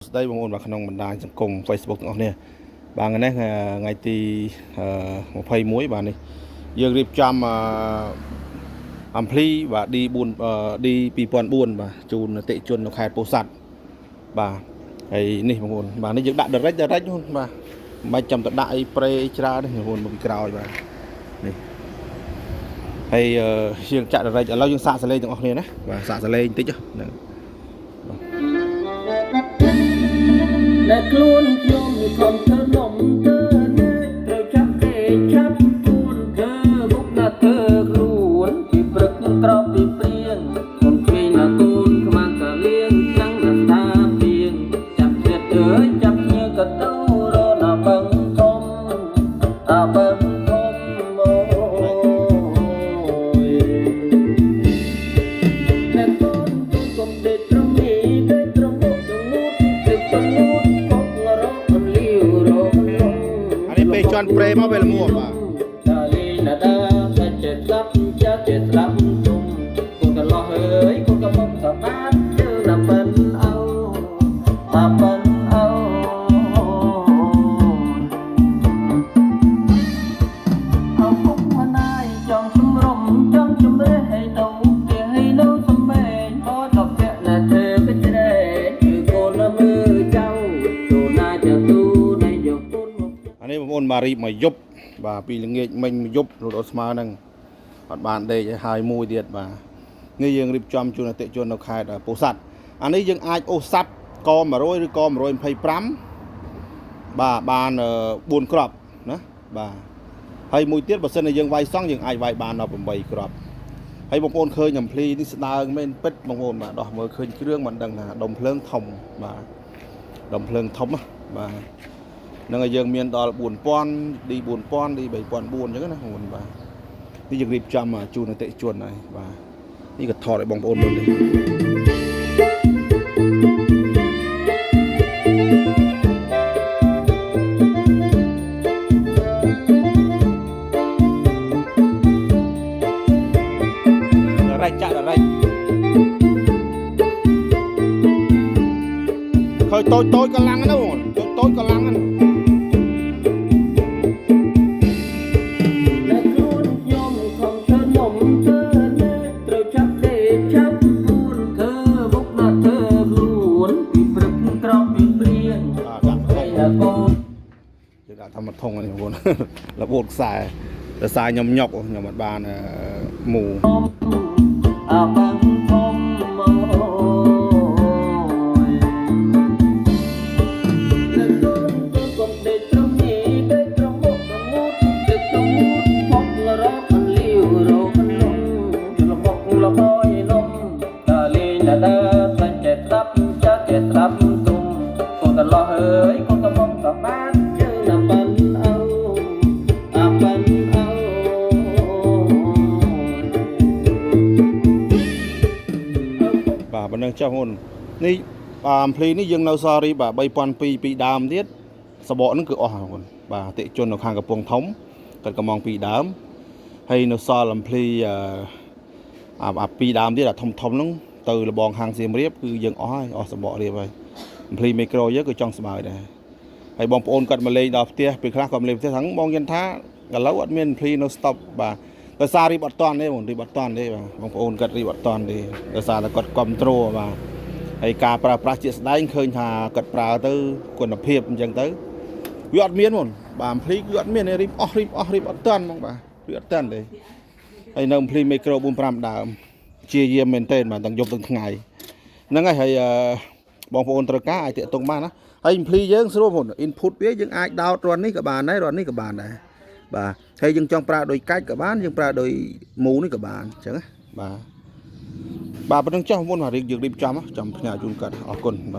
ស្ដីបងប្អូនបាទក្នុងបណ្ដាញសង្គម Facebook ទាំងអស់គ្នាបាទថ្ងៃនេះថ្ងៃទី21បាទនេះយើងរៀបចំអំភ្លីបាទ D 2004បាទជូនអតិជននៅខេត្តពោធិ៍សាត់បាទហើយនេះបងប្អូនបាទនេះយើងដាក់ direct ហ្នឹងបាទមិនចាំទៅដាក់អីប្រេច្រើនទេបងប្អូនមកពីក្រោយបាទនេះហើយយើងចាក់ direct ឥឡូវយើងសាកសលេងទាំងអស់គ្នាណាបាទសាកសលេងបន្តិចហ្នឹងและคล้วนยมมีความเธอหลงเธอเธอชักเกชักคูนเธอบุกหน้าเธอคล้วนที่ปรึกกรอบที่เปลี่ยนคนเพียงหน้าตูนขมากะเลี้ยงจังหน้าตาเพียงจับเสียเธอจับเนื้อกระเต้ารอหน้าบังทมตาบังทมโอ้ยและต้นจุกมเด็ดตรงนี้ได้ตรงมุดตรงมุดติดตรงมุดจอนเปรย์มาเป็นมัวป่ะดาลีนาดาจะเจ็ดรับจะเจ็ดรับจุ่มคนก็รอเฮ้ยคนก็มองกับบ้านเจอน้ำเป็นเอาตาเป็นเอาปุ๊บมาได้จองชุ่มรมจองชุ่มเร่ให้ดูเกี่ยให้ดูสมเด็จพอจบแค่นาเธอก็จะได้คือคนละมือเจ้าดูน่าจะดูในหยกต้นនេះបងប្អូនបាទរីបមកយប់បាទពីល្ងាចមិញមកយប់រត់អត់ស្មើហ្នឹងអត់បានដេកឲ្យហើយមួយទៀតបាទនេះយើងរៀបចំជូនអតិជននៅខេត្តពោធិ៍សាត់អានេះយើងអាចអូសស័ព្ទក100ឬក125បាទបាន4គ្រាប់ណាបាទហើយមួយទៀតបើសិនជាយើងវាយសង់យើងអាចវាយបានដល់8គ្រាប់ហើយបងប្អូនឃើញអំភ្លីនេះស្ដើងមែនពិតបងប្អូនបាទដោះមើលឃើញគ្រឿងមិនដឹងថាដុំភ្លើងធំបាទដុំភ្លើងធំបាទនឹងឲ្យយើងមានដល់4000 D 4000 D 3004អញ្ចឹងណាបងប្អូនបាទនេះយើងរៀបចំជូនអតិថិជនហើយបាទនេះក៏ថតឲ្យបងប្អូនមើលនេះរ៉ាច់ចាក់រ៉ាច់ឃើញតូចកម្លាំងណាបងតូចកម្លាំងណាដាក់ធម្មធុងនេះបងប្អូនរបូតខ្សែខ្សែខ្ញុំញប់ខ្ញុំអត់បានមូបាទប៉ុណ្ណឹងចុះបងប្អូននេះអំភ្លីនេះយើងនៅសរីបាទ3002ពីដើមទៀតសបកហ្នឹងគឺអស់បងប្អូនបាទអតិជននៅខាងកំពង់ធំគាត់កំងពីដើមហើយនៅសល់អំភ្លីពីដើមទៀតអាធំហ្នឹងទៅលបងហាងសៀមរាបគឺយើងអស់ហើយអស់សបករៀបហើយអំភ្លីមីក្រូយើងក៏ចង់ស្បើយដែរហើយបងប្អូនគាត់មកលេងដល់ផ្ទះពេលខ្លះគាត់មកលេងផ្ទះហ្នឹងបងយល់ថាឥឡូវអត់មានអំភ្លីនៅស្តុបបាទដោយសាររៀបអត់តាន់ទេបងរៀបអត់តាន់ទេបាទបងប្អូនគាត់រៀបអត់តាន់ទេដោយសារតែគាត់គ្រប់ត្រូលបាទហើយការប្រើប្រាស់ជាស្ដែងឃើញថាគាត់ប្រើទៅគុណភាពអញ្ចឹងទៅវាអត់មានបងបាទអំភ្លីគឺអត់មានរៀបអស់រៀបអត់តាន់ហ្មងបាទរៀបអត់តាន់ទេហើយនៅអំភ្លីមីក្រូ45ដើមជាយាមមែនទែនបាទទាំងយប់ទាំងថ្ងៃហ្នឹងហើយបងប្អូនត្រូវការអាចតាក់ទងបានណាហើយអំភ្លីយើងស្រួលបង input វាយើងអាចដោតរត់នេះក៏បានដែររត់នេះក៏បានដែរបាទហើយយើងចង់ប្រើដោយកាច់ក៏បានយើងប្រើដោយមូនេះក៏បានអញ្ចឹងណាបាទប៉ុណ្្នឹងចុះបងប្អូនយើងរៀបចំផ្ញើជូនគាត់អរគុណបាទ